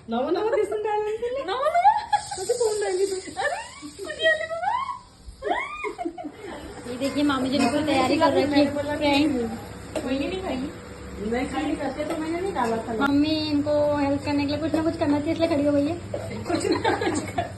नवं नवं दिसून राहिलं तुला. नवं नवं. कशी पाहून राहिली तू? अरे कुठे आले बाबा? ये देखिए मामी जी ने पूरी तैयारी कर रखी है फ्रेंड। मैंने नहीं खाई. नहीं खाई करते तो मैंने नहीं डाला था. मम्मी इनको हेल्प करने के लिए कुछ ना कुछ करना चाहिए इसलिए खड़ी हो गई है। कुछ ना कुछ कर.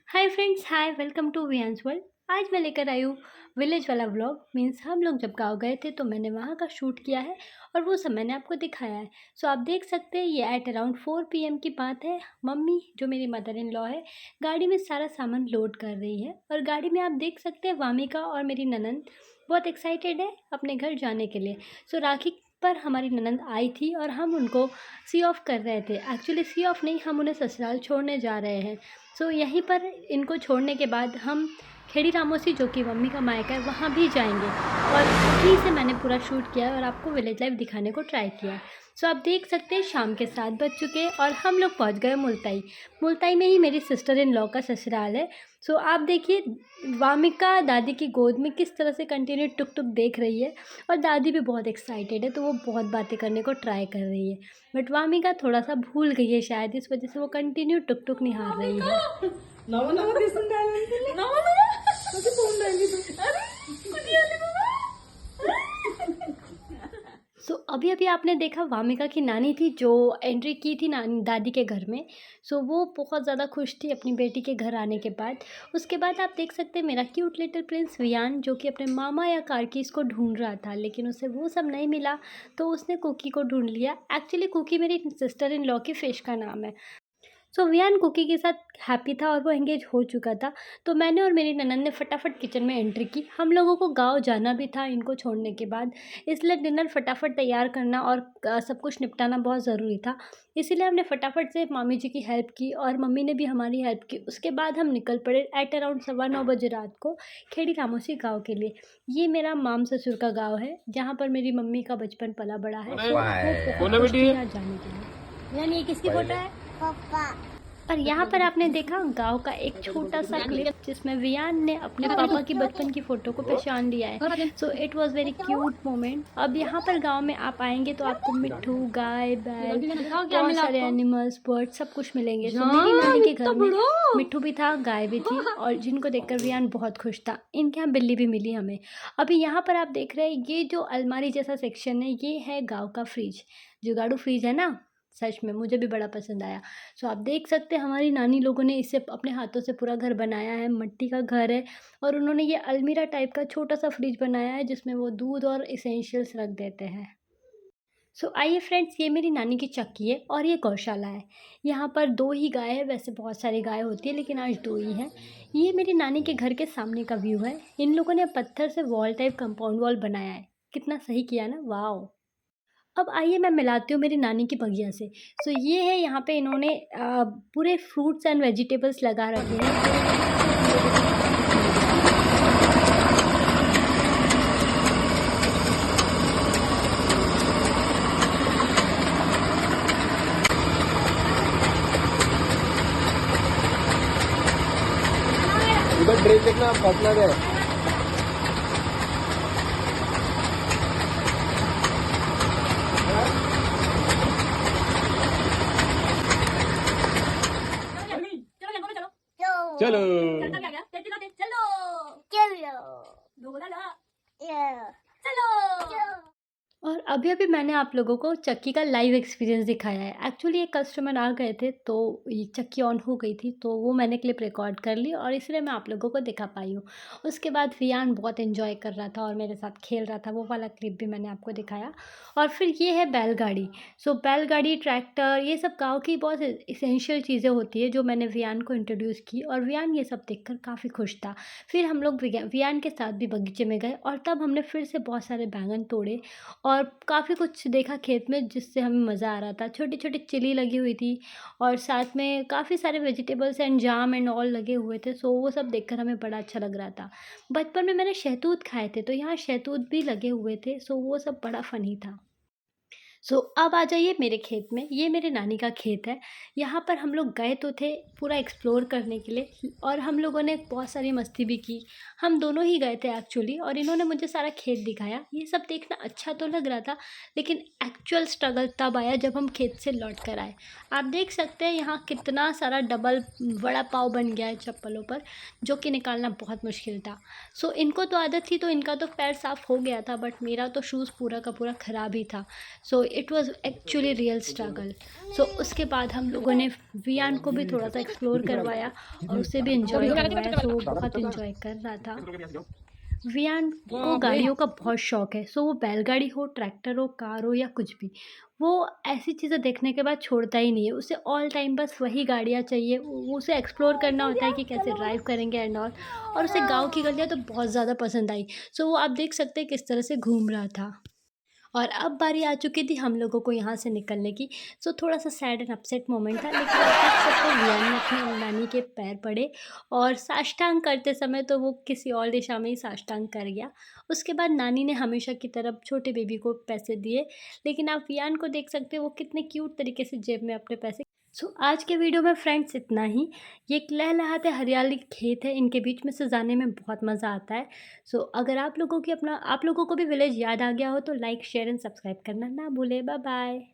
Hi friends, hi, welcome to वियांस वर्ल्ड। आज मैं लेकर आई हूँ विलेज वाला व्लॉग। मीन्स हम लोग जब गांव गए थे तो मैंने वहाँ का शूट किया है और वो सब मैंने आपको दिखाया है। सो आप देख सकते हैं ये एट अराउंड 4 PM की बात है। मम्मी जो मेरी मदर इन लॉ है गाड़ी में सारा सामान लोड कर रही है और गाड़ी में आप देख सकते हैं वामिका और मेरी ननंद बहुत एक्साइटेड है अपने घर जाने के लिए। सो राखी पर हमारी ननंद आई थी और हम उनको सी ऑफ कर रहे थे। एक्चुअली सी ऑफ नहीं, हम उन्हें ससुराल छोड़ने जा रहे हैं। सो यहीं पर इनको छोड़ने के बाद हम खेड़ी रामोसी जो कि मम्मी का मायका है वहाँ भी जाएंगे और वहीं से मैंने पूरा शूट किया है और आपको विलेज लाइफ दिखाने को ट्राई किया है। सो आप देख सकते हैं शाम के 7 बज चुके हैं और हम लोग पहुँच गए मुल्ताई। मुल्ताई में ही मेरी सिस्टर इन लॉ का ससुराल है। सो आप देखिए वामिका दादी की गोद में किस तरह से कंटिन्यू टुक टुक देख रही है और दादी भी बहुत एक्साइटेड है तो वो बहुत बातें करने को ट्राई कर रही है। बट वामिका थोड़ा सा भूल गई है शायद, इस वजह से वो कंटिन्यू टुक टुक निहार रही है। नवं नवं दिसून राहिलं तुला. नवं नवं. कशी पाहून राहिली तू? अरे कुठे आले बाबा? सो अभी अभी आपने देखा वामिका की नानी थी जो एंट्री की थी नानी दादी के घर में। सो वो बहुत ज़्यादा खुश थी अपनी बेटी के घर आने के बाद। उसके बाद आप देख सकते हैं मेरा क्यूट लिटिल प्रिंस वियान जो कि अपने मामा या कारकीस को ढूंढ रहा था, लेकिन उसे वो सब नहीं मिला तो उसने कुकी को ढूंढ लिया। एक्चुअली कुकी मेरी सिस्टर इन लॉ की फिश का नाम है। सो वियान कुकी के साथ हैप्पी था और वो एंगेज हो चुका था। तो मैंने और मेरी ननद ने फटाफट किचन में एंट्री की। हम लोगों को गांव जाना भी था इनको छोड़ने के बाद, इसलिए डिनर फटाफट तैयार करना और सब कुछ निपटाना बहुत ज़रूरी था। इसीलिए हमने फटाफट से मामी जी की हेल्प की और मम्मी ने भी हमारी हेल्प की। उसके बाद हम निकल पड़े एट अराउंड 9:15 बजे रात को खेड़ी रामोसी गाँव के लिए। ये मेरा माम ससुर का गाँव है जहाँ पर मेरी मम्मी का बचपन पला बड़ा है। सो वो बहुत खुश थी यहाँ जाने के लिए। यानी ये किसकी फोटो है? और यहाँ पर आपने देखा गांव का एक छोटा सा क्लिप जिसमें वियान ने अपने पापा की बचपन की फ़ोटो को पहचान लिया है। So it was very cute moment. अब यहाँ पर गांव में आप आएंगे तो आपको मिट्ठू, गाय, बैल, बहुत सारे एनिमल्स, बर्ड्स सब कुछ मिलेंगे। सो मेरी नानी के घर में मिट्ठू भी था, गाय भी थी और जिनको देखकर वियान बहुत खुश था। इनके यहाँ बिल्ली भी मिली हमें। अभी यहाँ पर आप देख रहे हैं ये जो अलमारी जैसा सेक्शन है ये है गाँव का फ्रिज। जुगाड़ू फ्रिज है ना, सच में मुझे भी बड़ा पसंद आया। सो आप देख सकते हैं हमारी नानी लोगों ने इसे अपने हाथों से पूरा घर बनाया है, मिट्टी का घर है और उन्होंने ये अलमीरा टाइप का छोटा सा फ्रिज बनाया है जिसमें वो दूध और इसेंशियल्स रख देते हैं। सो आइए फ्रेंड्स, ये मेरी नानी की चक्की है और ये गौशाला है। यहाँ पर 2 ही गाय है, वैसे बहुत सारी गाय होती है लेकिन आज 2 ही हैं। ये मेरी नानी के घर के सामने का व्यू है। इन लोगों ने पत्थर से वॉल टाइप कंपाउंड वॉल बनाया है। कितना सही किया ना, वाह। अब आइए मैं मिलाती हूँ मेरी नानी की बगिया से। सो ये है यहाँ पे इन्होंने पूरे फ्रूट्स एंड वेजिटेबल्स लगा रखे हैं। उधर ड्रेस देखना फंसना है। चलो और अभी अभी मैंने आप लोगों को चक्की का लाइव एक्सपीरियंस दिखाया है। एक्चुअली एक कस्टमर आ गए थे तो ये चक्की ऑन हो गई थी तो वो मैंने क्लिप रिकॉर्ड कर ली और इसलिए मैं आप लोगों को दिखा पाई हूँ। उसके बाद वियान बहुत एंजॉय कर रहा था और मेरे साथ खेल रहा था, वो वाला क्लिप भी मैंने आपको दिखाया। और फिर ये है बैलगाड़ी। सो बैलगाड़ी, ट्रैक्टर, ये सब गाँव की बहुत इसेंशियल चीज़ें होती है जो मैंने वियान को इंट्रोड्यूस की और वियान ये सब देखकर काफ़ी खुश था। फिर हम लोग वियान के साथ भी बगीचे में गए और तब हमने फिर से बहुत सारे बैंगन तोड़े और काफ़ी कुछ देखा खेत में जिससे हमें मज़ा आ रहा था। छोटी-छोटी चिली लगी हुई थी और साथ में काफ़ी सारे vegetables and jam and all लगे हुए थे। सो वो सब देखकर हमें बड़ा अच्छा लग रहा था। बचपन में मैंने शहतूत खाए थे तो यहाँ शहतूत भी लगे हुए थे। सो वो सब बड़ा फ़नी था। सो अब आ जाइए मेरे खेत में। ये मेरे नानी का खेत है। यहाँ पर हम लोग गए तो थे पूरा एक्सप्लोर करने के लिए, और हम लोगों ने बहुत सारी मस्ती भी की। हम दोनों ही गए थे एक्चुअली, और इन्होंने मुझे सारा खेत दिखाया। ये सब देखना अच्छा तो लग रहा था, लेकिन एक्चुअल स्ट्रगल तब आया जब हम खेत से लौट कर आए। आप देख सकते हैं यहाँ कितना सारा डबल वड़ा पाव बन गया है चप्पलों पर, जो कि निकालना बहुत मुश्किल था। सो इनको तो आदत थी तो इनका तो पैर साफ़ हो गया था, बट मेरा तो शूज़ पूरा का पूरा ख़राब ही था। So it was actually real struggle. So उसके बाद हम लोगों ने वियान को भी थोड़ा सा एक्सप्लोर करवाया और उसे भी इंजॉय करवाया। सो वो बहुत इंजॉय कर रहा था। वियान को गाड़ियों का बहुत शौक है। सो वो बैलगाड़ी हो, ट्रैक्टर हो, कार हो या कुछ भी, वो ऐसी चीज़ें देखने के बाद छोड़ता ही नहीं है। उसे ऑल टाइम बस वही गाड़ियाँ चाहिए। वो उसे एक्सप्लोर करना होता है कि कैसे ड्राइव करेंगे एंड ऑल। और उसे गाँव की गलियाँ तो बहुत ज़्यादा पसंद आई। सो वो आप देख सकते हैं किस तरह से घूम रहा था। और अब बारी आ चुकी थी हम लोगों को यहाँ से निकलने की। सो थोड़ा-सा सैड एंड अपसेट मोमेंट था, लेकिन आप देख सकते हैं रियान ने अपनी नानी के पैर पड़े, और साष्टांग करते समय तो वो किसी और दिशा में ही साष्टांग कर गया। उसके बाद नानी ने हमेशा की तरह छोटे बेबी को पैसे दिए, लेकिन आप रियान को देख सकते हो वो कितने क्यूट तरीके से जेब में अपने पैसे। सो आज के वीडियो में फ्रेंड्स इतना ही। ये एक लहलहाते हरियाली खेत है, इनके बीच में से जाने में बहुत मज़ा आता है। सो अगर आप लोगों को भी विलेज याद आ गया हो तो लाइक शेयर एंड सब्सक्राइब करना ना भूलें। Bye bye.